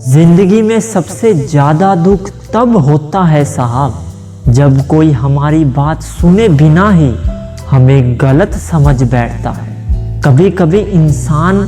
जिंदगी में सबसे ज्यादा दुख तब होता है साहब, जब कोई हमारी बात सुने बिना ही हमें गलत समझ बैठता है। कभी कभी इंसान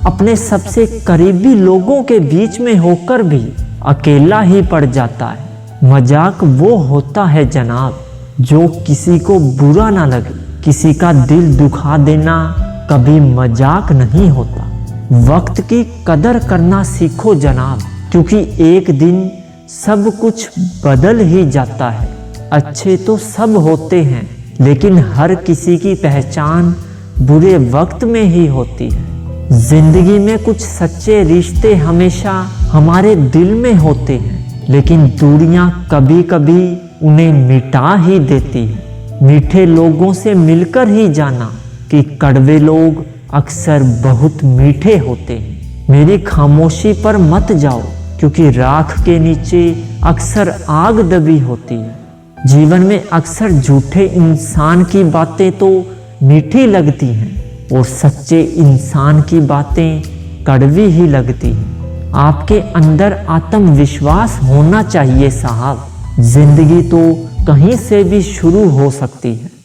अपने सबसे करीबी लोगों के बीच में होकर भी अकेला ही पड़ जाता है। मजाक वो होता है जनाब, जो किसी को बुरा ना लगे। किसी का दिल दुखा देना कभी मजाक नहीं होता। वक्त की कदर करना सीखो जनाब, क्योंकि एक दिन सब कुछ बदल ही जाता है। अच्छे तो सब होते हैं, लेकिन हर किसी की पहचान बुरे वक्त में ही होती है। जिंदगी में कुछ सच्चे रिश्ते हमेशा हमारे दिल में होते हैं, लेकिन दूरियां कभी कभी उन्हें मिटा ही देती है। मीठे लोगों से मिलकर ही जाना कि कड़वे लोग अक्सर बहुत मीठे होते हैं। मेरी खामोशी पर मत जाओ, क्योंकि राख के नीचे अक्सर आग दबी होती है। जीवन में अक्सर झूठे इंसान की बातें तो मीठी लगती हैं और सच्चे इंसान की बातें कड़वी ही लगती हैं। आपके अंदर आत्मविश्वास होना चाहिए साहब। जिंदगी तो कहीं से भी शुरू हो सकती है।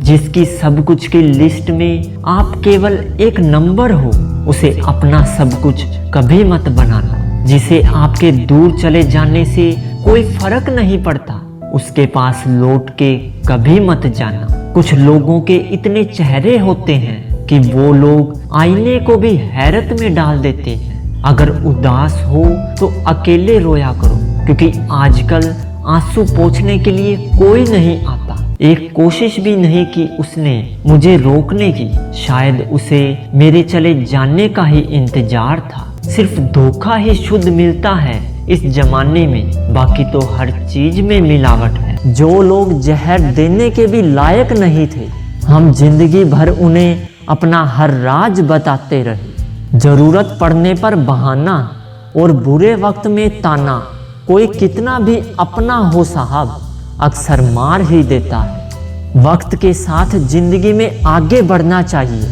जिसकी सब कुछ की लिस्ट में आप केवल एक नंबर हो, उसे अपना सब कुछ कभी मत बनाना। जिसे आपके दूर चले जाने से कोई फर्क नहीं पड़ता, उसके पास लौट के कभी मत जाना। कुछ लोगों के इतने चेहरे होते हैं कि वो लोग आईने को भी हैरत में डाल देते हैं। अगर उदास हो तो अकेले रोया करो, क्योंकि आजकल आंसू पोंछने के लिए कोई नहीं आता। एक कोशिश भी नहीं की उसने मुझे रोकने की। शायद उसे मेरे चले जाने का ही इंतजार था। सिर्फ धोखा ही शुद्ध मिलता है इस जमाने में, बाकी तो हर चीज में मिलावट है। जो लोग जहर देने के भी लायक नहीं थे, हम जिंदगी भर उन्हें अपना हर राज बताते रहे। जरूरत पड़ने पर बहाना और बुरे वक्त में ताना, कोई कितना भी अपना हो साहब, अक्सर मार ही देता है। वक्त के साथ जिंदगी में आगे बढ़ना चाहिए,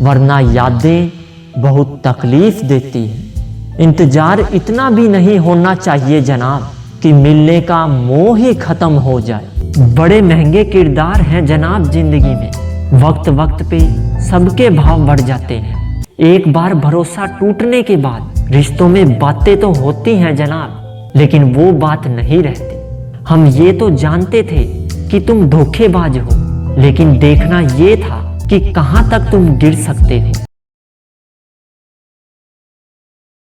वरना यादें बहुत तकलीफ देती है। इंतजार इतना भी नहीं होना चाहिए जनाब कि मिलने का मोह ही खत्म हो जाए। बड़े महंगे किरदार हैं जनाब जिंदगी में। वक्त वक्त पे सबके भाव बढ़ जाते हैं। एक बार भरोसा टूटने के बाद रिश्तों में बातें तो होती हैं जनाब, लेकिन वो बात नहीं रहती। हम ये तो जानते थे कि तुम धोखेबाज हो, लेकिन देखना ये था कि कहां तक तुम गिर सकते हो।